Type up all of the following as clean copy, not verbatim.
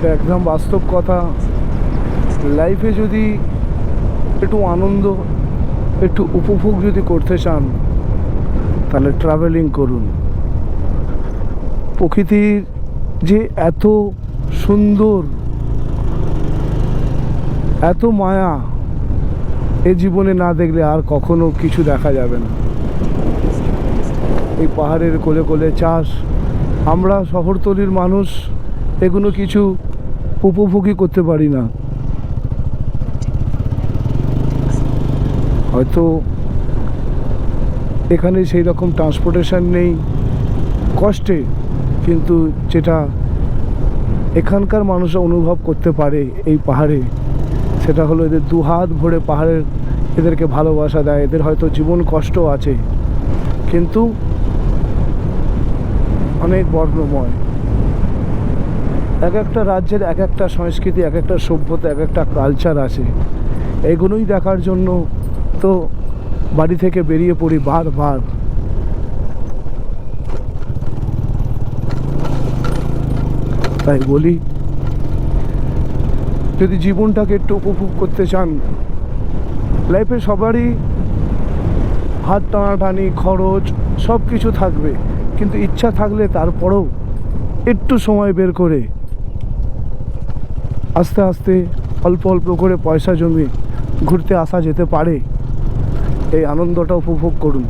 এটা একদম বাস্তব কথা। লাইফে যদি একটু আনন্দ, একটু উপভোগ যদি করতে চান, তাহলে ট্রাভেলিং করুন। প্রকৃতির যে এত সুন্দর, এত মায়া, এ জীবনে না দেখলে আর কখনো কিছু দেখা যাবে না। এই পাহাড়ের কোলে কোলে চাষ, আমরা শহরতলির মানুষ এগুলো কিছু উপভোগই করতে পারি না। হয়তো এখানে সেই রকম ট্রান্সপোর্টেশন নেই, কষ্টে, কিন্তু যেটা এখানকার মানুষরা অনুভব করতে পারে এই পাহাড়ে, সেটা হলো এদের দু হাত ভরে পাহাড়ের এদেরকে ভালোবাসা দেয়। এদের হয়তো জীবন কষ্ট আছে, কিন্তু অনেক বর্ণময়। এক একটা রাজ্যের এক একটা সংস্কৃতি, এক একটা সভ্যতা, এক একটা কালচার আছে। এগুলোই দেখার জন্য তো বাড়ি থেকে বেরিয়ে পড়ি বারবার। তাই বলি, যদি জীবনটাকে একটু উপভোগ করতে চান, লাইফে সবারই হাত টানাটানি, খরচ সব কিছু থাকবে, কিন্তু ইচ্ছা থাকলে তারপরেও একটু সময় বের করে আস্তে আস্তে অল্প অল্প করে পয়সা জমিয়ে ঘুরতে আসা যেতে পারে। এই আনন্দটা উপভোগ করুন।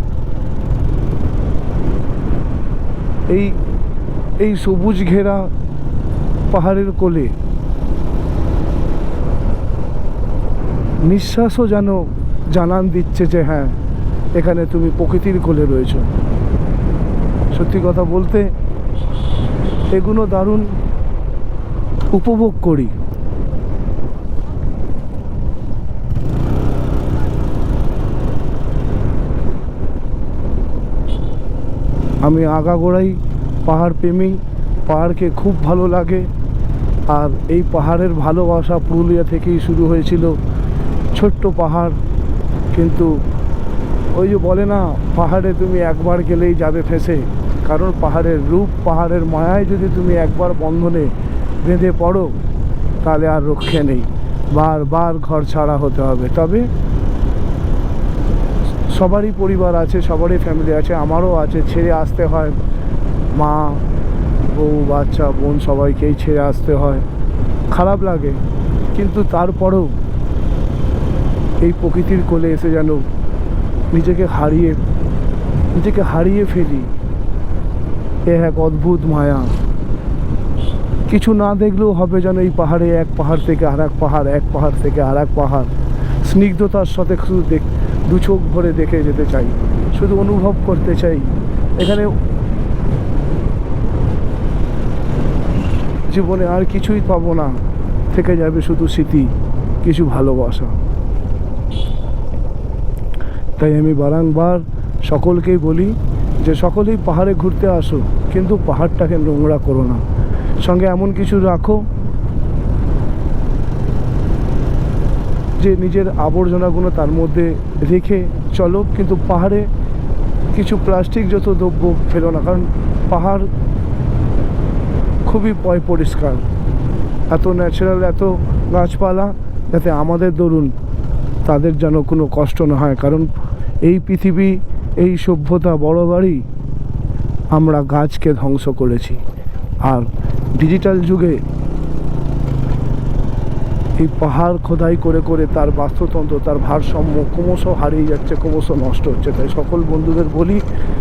এই সবুজ ঘেরা পাহাড়ের কোলে নিঃশ্বাসও যেন জানান দিচ্ছে যে হ্যাঁ, এখানে তুমি প্রকৃতির কোলে রয়েছো। সত্যি কথা বলতে এগুলো দারুণ উপভোগ করি। আমি আগাগোড়াই পাহাড় প্রেমী, পাহাড়কে খুব ভালো লাগে। আর এই পাহাড়ের ভালোবাসা পুরুলিয়া থেকেই শুরু হয়েছিল। ছোট্ট পাহাড়, কিন্তু ওই যে বলে না, পাহাড়ে তুমি একবার গেলেই যাবে ফেঁসে। কারণ পাহাড়ের রূপ, পাহাড়ের মায়ায় যদি তুমি একবার বন্ধনে বেঁধে পড়ো, তাহলে আর রক্ষে নেই, বারবার ঘর ছাড়া হতে হবে। তবে সবারই পরিবার আছে, সবারই ফ্যামিলি আছে, আমারও আছে, ছেড়ে আসতে হয়। মা, বউ, বাচ্চা, বোন সবাইকেই ছেড়ে আসতে হয়, খারাপ লাগে। কিন্তু তারপরেও এই প্রকৃতির কোলে এসে যেন নিজেকে হারিয়ে ফেলি। এ এক অদ্ভুত মায়া। কিছু না দেখলেও হবে যেন এই পাহাড়ে এক পাহাড় থেকে আর এক পাহাড়, এক পাহাড় থেকে আর এক পাহাড় স্নিগ্ধতার সাথে শুধু দু চোখ ভরে দেখে যেতে চাই, শুধু অনুভব করতে চাই। এখানে জীবনে আর কিছুই পাবো না, থেকে যাবে শুধু স্মৃতি, কিছু ভালোবাসা। তাই আমি বারংবার সকলকেই বলি যে সকলেই পাহাড়ে ঘুরতে আসো, কিন্তু পাহাড়টাকে নোংরা করো না। সঙ্গে এমন কিছু রাখো যে নিজের আবর্জনাগুলো তার মধ্যে রেখে চলো, কিন্তু পাহাড়ে কিছু প্লাস্টিক যত দ্রব্য ফেলো না। কারণ পাহাড় খুবই পরিষ্কার, এত ন্যাচারাল, এত গাছপালা, যাতে আমাদের দরুন তাদের যেন কোনো কষ্ট না হয়। কারণ এই পৃথিবী, এই সভ্যতা, বড় বাড়ি, আমরা গাছকে ধ্বংস করেছি। আর ডিজিটাল যুগে এই পাহাড় খোদাই করে করে তার বাস্তুতন্ত্র, তার ভারসাম্য ক্রমশ হারিয়ে যাচ্ছে, ক্রমশ নষ্ট হচ্ছে। তাই সকল বন্ধুদের বলি,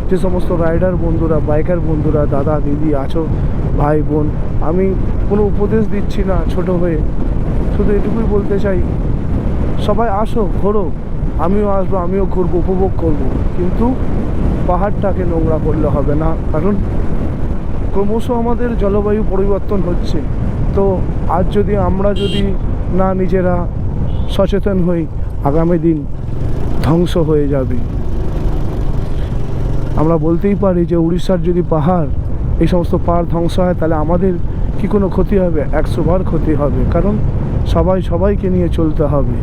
যে সমস্ত রাইডার বন্ধুরা, বাইকার বন্ধুরা, দাদা দিদি আছো, ভাই বোন, আমি কোনো উপদেশ দিচ্ছি না ছোট হয়ে, শুধু এটুকুই বলতে চাই, সবাই আসো, ঘোরো, আমিও আসবো, আমিও ঘুরবো, উপভোগ করবো, কিন্তু পাহাড়টাকে নোংরা করলে হবে না। কারণ ক্রমশ আমাদের জলবায়ু পরিবর্তন হচ্ছে। তো আজ যদি আমরা না নিজেরা সচেতন হই, আগামী দিন ধ্বংস হয়ে যাবে। আমরা বলতেই পারি যে উড়িষ্যার যদি পাহাড়, এই সমস্ত পাহাড় ধ্বংস হয়, তাহলে আমাদের কি কোনো ক্ষতি হবে? 100 বার ক্ষতি হবে। কারণ সবাইকে নিয়ে চলতে হবে।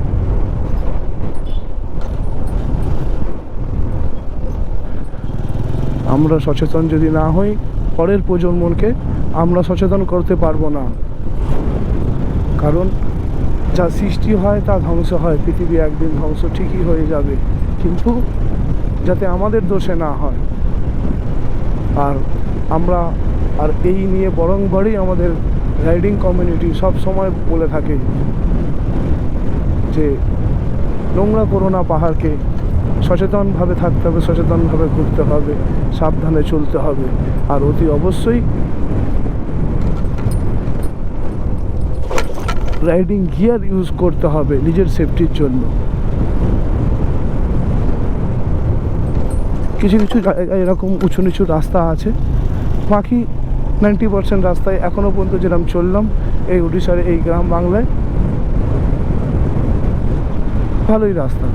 আমরা সচেতন যদি না হই, পরের প্রজন্মকে আমরা সচেতন করতে পারবো না। কারণ যা সৃষ্টি হয় তা ধ্বংস হয়, পৃথিবী একদিন ধ্বংস ঠিকই হয়ে যাবে, কিন্তু যাতে আমাদের দোষে না হয়। আমরা এই নিয়ে বরংবারই আমাদের রাইডিং কমিউনিটি সব সময় বলে থাকে যে নোংরা করো না পাহাড়কে, সচেতনভাবে থাকতে হবে, সচেতনভাবে ঘুরতে হবে, সাবধানে চলতে হবে, আর অতি অবশ্যই রাইডিং গিয়ার ইউজ করতে হবে নিজের সেফটির জন্য। কিছু কিছু জায়গায় এরকম উঁচু নিচু রাস্তা আছে, বাকি 90% রাস্তায় এখনও পর্যন্ত যেরকম চললাম এই উড়িষ্যার এই গ্রাম বাংলায় ভালোই রাস্তা।